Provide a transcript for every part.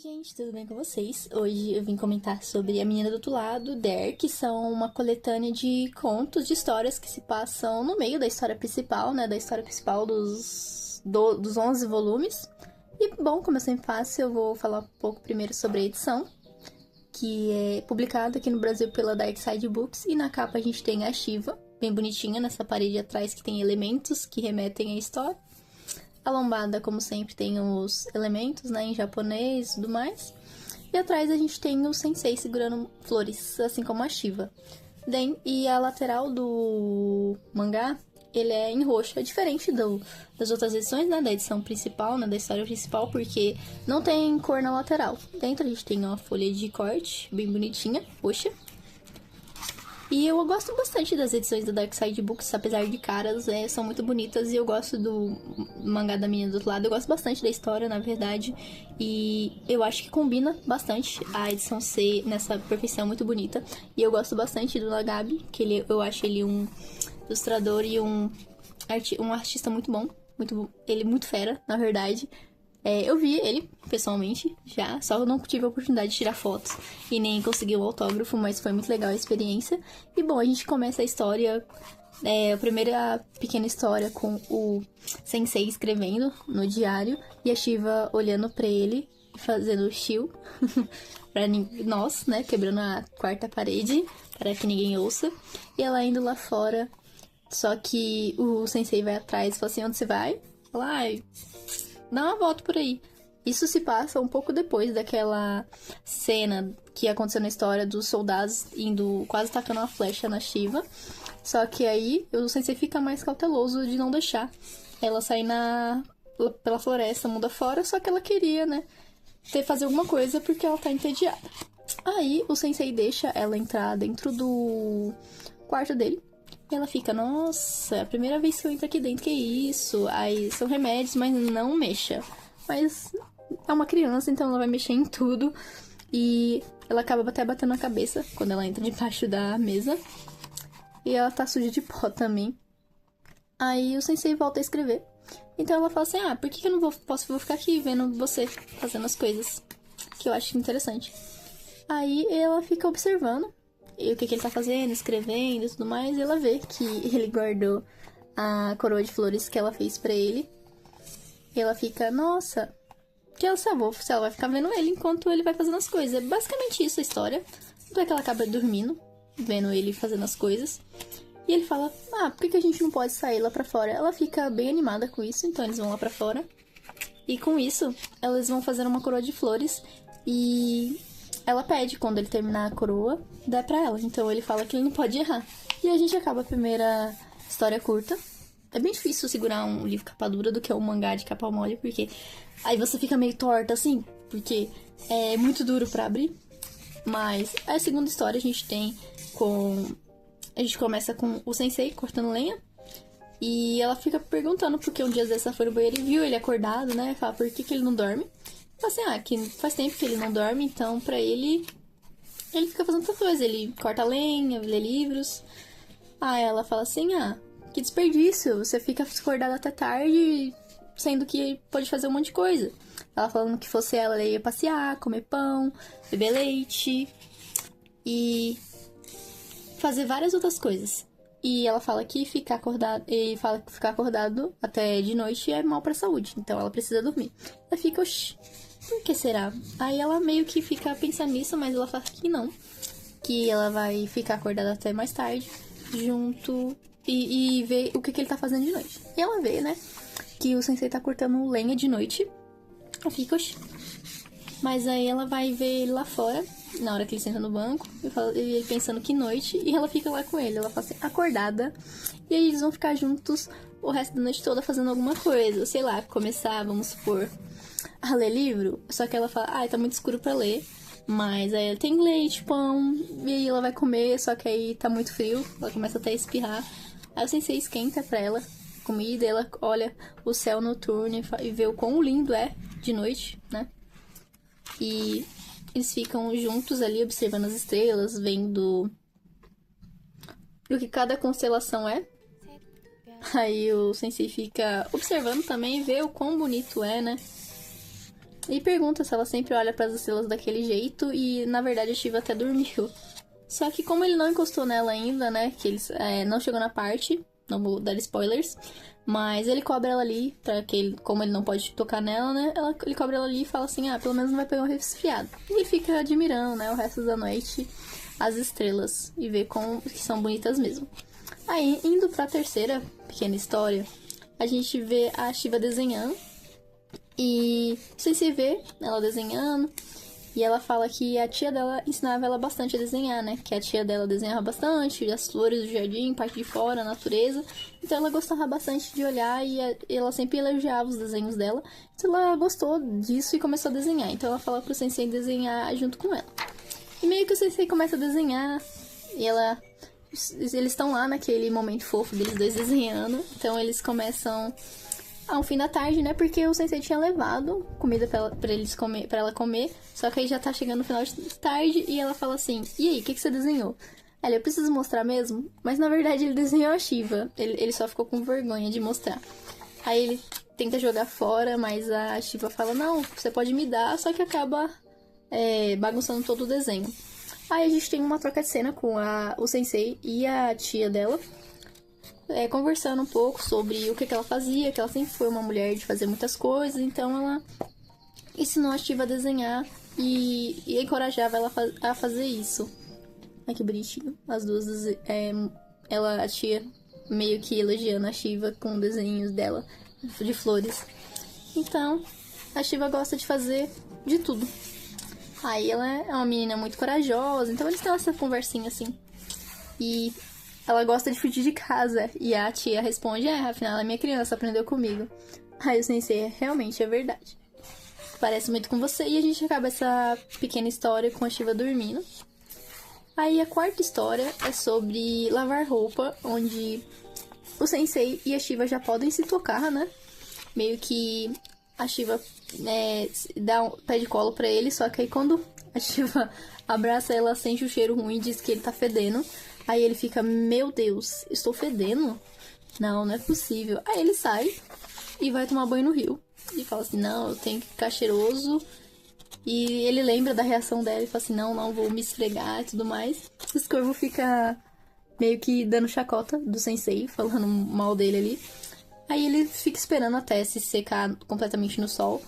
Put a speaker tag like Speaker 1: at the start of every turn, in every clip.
Speaker 1: gente, tudo bem com vocês? Hoje eu vim comentar sobre A Menina do Outro Lado, Dare, que são uma coletânea de contos, de histórias que se passam no meio da história principal, né? Da história principal dos 11 volumes. E, bom, como eu sempre faço, eu vou falar um pouco primeiro sobre a edição, que é publicada aqui no Brasil pela Dark Side Books. E na capa a gente tem a Shiva, bem bonitinha, nessa parede atrás que tem elementos que remetem à história. A lombada, como sempre, tem os elementos, né, em japonês e tudo mais. E atrás a gente tem o sensei segurando flores, assim como a Shiva. E a lateral do mangá, ele é em roxo. É diferente das outras edições, né, da edição principal, né, da história principal, porque não tem cor na lateral. Dentro a gente tem uma folha de corte, bem bonitinha, roxa. E eu gosto bastante das edições da Dark Side Books, apesar de caras, são muito bonitas. E eu gosto do mangá da Menina do Outro Lado. Eu gosto bastante da história, na verdade. E eu acho que combina bastante a edição ser nessa perfeição muito bonita. E eu gosto bastante do Nagabe, que eu acho ele um ilustrador e um artista muito bom. Ele é muito fera, na verdade. Eu vi ele, pessoalmente, já. Só não tive a oportunidade de tirar fotos e nem consegui o autógrafo, mas foi muito legal a experiência. E, bom, a gente começa a história, a primeira pequena história com o sensei escrevendo no diário e a Shiva olhando pra ele e fazendo shield pra nós, né, quebrando a quarta parede para que ninguém ouça. E ela indo lá fora, só que o sensei vai atrás e fala assim, onde você vai? Fala, ai... dá uma volta por aí. Isso se passa um pouco depois daquela cena que aconteceu na história dos soldados indo, quase tacando uma flecha na Shiva. Só que aí o sensei fica mais cauteloso de não deixar ela sair pela floresta, mundo afora. Só que ela queria, né, fazer alguma coisa porque ela tá entediada. Aí o sensei deixa ela entrar dentro do quarto dele. E ela fica, nossa, é a primeira vez que eu entro aqui dentro, que isso? Aí são remédios, mas não mexa. Mas é uma criança, então ela vai mexer em tudo. E ela acaba até batendo a cabeça quando ela entra debaixo da mesa. E ela tá suja de pó também. Aí o sensei volta a escrever. Então ela fala assim, por que eu não vou ficar aqui vendo você fazendo as coisas que eu acho interessante. Aí ela fica observando e o que ele tá fazendo, escrevendo e tudo mais. E ela vê que ele guardou a coroa de flores que ela fez pra ele. E ela fica, nossa, que ela salvou, se ela vai ficar vendo ele enquanto ele vai fazendo as coisas. É basicamente isso a história. Tanto é que ela acaba dormindo, vendo ele fazendo as coisas. E ele fala, por que a gente não pode sair lá pra fora? Ela fica bem animada com isso, então eles vão lá pra fora. E com isso, elas vão fazer uma coroa de flores. E ela pede, quando ele terminar a coroa, dá pra ela. Então ele fala que ele não pode errar. E a gente acaba a primeira história curta. É bem difícil segurar um livro capa dura do que um mangá de capa mole, porque aí você fica meio torta assim, porque é muito duro pra abrir. Mas a segunda história a gente tem a gente começa com o sensei cortando lenha. E ela fica perguntando porque um dia dessa foi no banheiro e viu ele acordado, né? Fala, por que ele não dorme? Fala assim, que faz tempo que ele não dorme, então pra ele fica fazendo outra coisa. Ele corta lenha, lê livros. Ela fala assim, que desperdício, você fica acordada até tarde, sendo que pode fazer um monte de coisa. Ela falando que fosse ela ia passear, comer pão, beber leite e fazer várias outras coisas. E ela fala que ficar acordado até de noite é mal pra saúde, então ela precisa dormir. Ela fica, oxi, por que será? Aí ela meio que fica pensando nisso, mas ela fala que não, que ela vai ficar acordada até mais tarde, junto, e ver o que ele tá fazendo de noite. E ela vê, né, que o sensei tá cortando lenha de noite. Ela fica, oxi. Mas aí ela vai ver ele lá fora, na hora que ele senta no banco, e ele pensando que noite, e ela fica lá com ele. Ela fala assim, acordada. E aí eles vão ficar juntos o resto da noite toda fazendo alguma coisa. Sei lá, começar, vamos supor, a ler livro. Só que ela fala, tá muito escuro pra ler. Mas aí ela tem leite, pão, e aí ela vai comer, só que aí tá muito frio. Ela começa até a espirrar. Aí o sensei esquenta pra ela comida, ela olha o céu noturno e vê o quão lindo é de noite, né? E eles ficam juntos ali observando as estrelas, vendo o que cada constelação é. Aí o sensei fica observando também e vê o quão bonito é, né? e pergunta se ela sempre olha para as estrelas daquele jeito, e na verdade a Shiva até dormiu. Só que como ele não encostou nela ainda, né, que ele não chegou na parte, não vou dar spoilers, mas ele cobra ela ali, como ele não pode tocar nela, né, ele cobra ela ali e fala assim, pelo menos não vai pegar um resfriado. E fica admirando, né, o resto da noite, as estrelas, e vê como que são bonitas mesmo. Aí, indo pra terceira pequena história, a gente vê a Shiva desenhando, e você vê ela desenhando, e ela fala que a tia dela ensinava ela bastante a desenhar, né? Que a tia dela desenhava bastante, as flores do jardim, parte de fora, a natureza. Então ela gostava bastante de olhar e ela sempre elogiava os desenhos dela. Então ela gostou disso e começou a desenhar. Então ela fala pro sensei desenhar junto com ela. E meio que o sensei começa a desenhar e eles estão lá naquele momento fofo deles dois desenhando. Então eles começam ao fim da tarde, né? Porque o sensei tinha levado comida pra ela comer. Só que aí já tá chegando no final de tarde e ela fala assim: e aí, o que você desenhou? Ela, eu preciso mostrar mesmo? Mas na verdade ele desenhou a Shiva. Ele só ficou com vergonha de mostrar. Aí ele tenta jogar fora, mas a Shiva fala: não, você pode me dar, só que acaba bagunçando todo o desenho. Aí a gente tem uma troca de cena com o sensei e a tia dela. Conversando um pouco sobre o que ela fazia, que ela sempre foi uma mulher de fazer muitas coisas, então ela ensinou a Shiva a desenhar e encorajava ela a fazer isso. Ai, que bonitinho. As duas, a tia, meio que elogiando a Shiva com desenhos dela, de flores. Então, a Shiva gosta de fazer de tudo. Aí ela é uma menina muito corajosa, então eles têm essa conversinha assim. E ela gosta de fugir de casa. E a tia responde, afinal ela é minha criança, aprendeu comigo. Aí o sensei, realmente é verdade. Parece muito com você. E a gente acaba essa pequena história com a Shiva dormindo. Aí a quarta história é sobre lavar roupa, onde o sensei e a Shiva já podem se tocar, né? Meio que a Shiva dá um pé de colo pra ele, só que aí quando a Shiva abraça ela, sente o cheiro ruim e diz que ele tá fedendo. Aí ele fica, meu Deus, estou fedendo? Não é possível. Aí ele sai e vai tomar banho no rio. E fala assim, não, eu tenho que ficar cheiroso. E ele lembra da reação dela e fala assim, não, vou me esfregar e tudo mais. O Escorvo fica meio que dando chacota do sensei, falando mal dele ali. Aí ele fica esperando até se secar completamente no sol,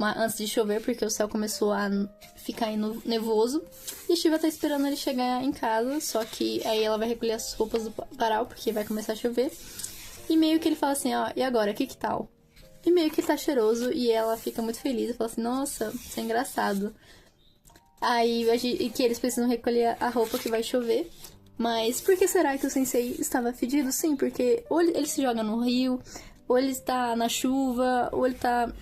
Speaker 1: antes de chover, porque o céu começou a ficar nevoso. E a Shiva tá esperando ele chegar em casa, só que aí ela vai recolher as roupas do varal, porque vai começar a chover. E meio que ele fala assim, e agora, que tal? E meio que tá cheiroso, e ela fica muito feliz e fala assim, nossa, isso é engraçado. Aí que eles precisam recolher a roupa que vai chover. Mas por que será que o sensei estava fedido? Sim, porque ou ele se joga no rio, ou ele está na chuva, ou ele tá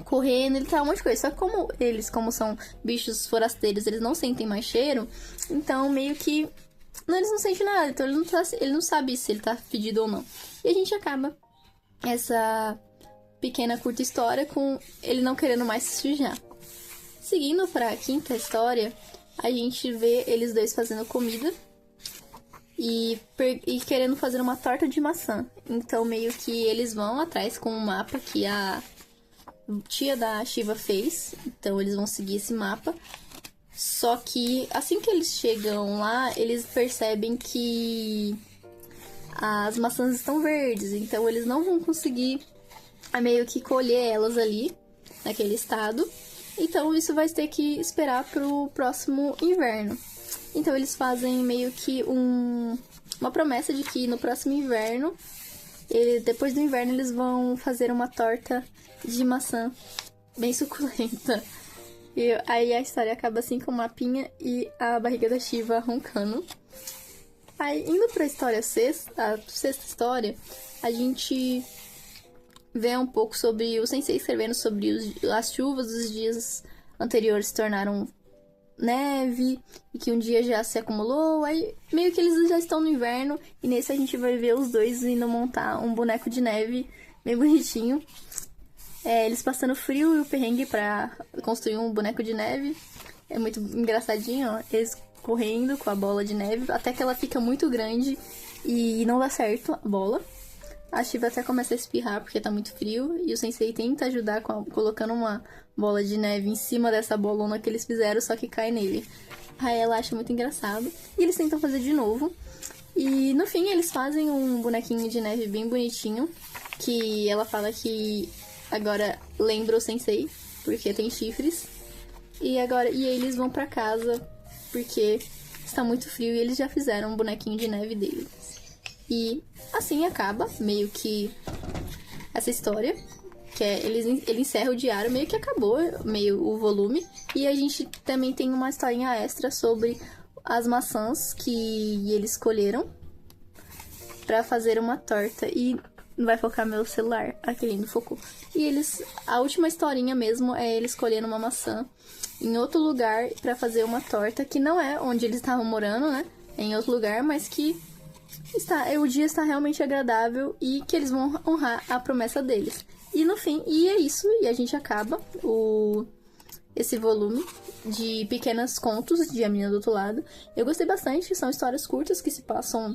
Speaker 1: correndo, ele tá um monte de coisa. Só que como são bichos forasteiros, eles não sentem mais cheiro, então meio que eles não sentem nada, então ele não sabe se ele tá fedido ou não. E a gente acaba essa pequena curta história com ele não querendo mais se sujar. Seguindo pra quinta história, a gente vê eles dois fazendo comida e querendo fazer uma torta de maçã. Então meio que eles vão atrás com um mapa que a tia da Shiva fez. Então eles vão seguir esse mapa. Só que assim que eles chegam lá, eles percebem que as maçãs estão verdes. Então eles não vão conseguir meio que colher elas ali, naquele estado. Então isso vai ter que esperar pro próximo inverno. Então eles fazem meio que uma promessa de que no próximo inverno, depois do inverno, eles vão fazer uma torta de maçã bem suculenta. E aí a história acaba assim com o mapinha e a barriga da Shiva roncando. Aí indo pra história a sexta história, a gente vê um pouco sobre o sensei escrevendo sobre as chuvas dos dias anteriores se tornaram neve, e que um dia já se acumulou. Aí meio que eles já estão no inverno, e nesse a gente vai ver os dois indo montar um boneco de neve bem bonitinho. Eles passando frio e o perrengue pra construir um boneco de neve. É muito engraçadinho, ó. Eles correndo com a bola de neve, até que ela fica muito grande e não dá certo a bola. A Shiva até começa a espirrar porque tá muito frio. E o Sensei tenta ajudar colocando uma bola de neve em cima dessa bolona que eles fizeram, só que cai nele. Aí ela acha muito engraçado. E eles tentam fazer de novo. E no fim eles fazem um bonequinho de neve bem bonitinho. Que ela fala que agora lembra o Sensei, porque tem chifres. E eles vão pra casa porque está muito frio e eles já fizeram um bonequinho de neve dele. E assim acaba meio que essa história, que ele encerra o diário, meio que acabou meio o volume. E a gente também tem uma historinha extra sobre as maçãs que eles escolheram pra fazer uma torta. E não vai focar meu celular, aquele não focou. E a última historinha mesmo é eles escolhendo uma maçã em outro lugar pra fazer uma torta, que não é onde eles estavam morando, né? É em outro lugar, mas que o dia está realmente agradável e que eles vão honrar a promessa deles. E no fim, e é isso, e a gente acaba esse volume de pequenos contos de A Menina do Outro Lado. Eu gostei bastante, são histórias curtas que se passam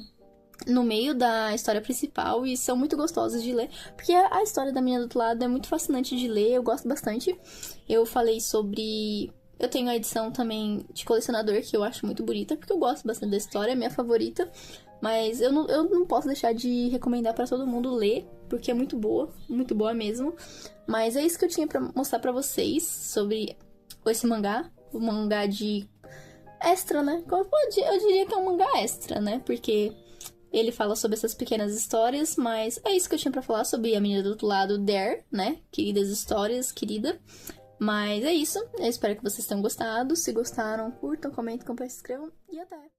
Speaker 1: no meio da história principal e são muito gostosas de ler, porque a história da Menina do Outro Lado é muito fascinante de ler, eu gosto bastante. Eu falei sobre... Eu tenho a edição também de colecionador, que eu acho muito bonita, porque eu gosto bastante da história, é minha favorita. Mas eu não posso deixar de recomendar pra todo mundo ler, porque é muito boa mesmo. Mas é isso que eu tinha pra mostrar pra vocês sobre esse mangá, o mangá de extra, né? Eu diria que é um mangá extra, né? Porque ele fala sobre essas pequenas histórias, mas é isso que eu tinha pra falar sobre A Menina do Outro Lado, There, né? Queridas histórias, querida. Mas é isso, eu espero que vocês tenham gostado. Se gostaram, curtam, comentem, compartilhem, inscrevam e até!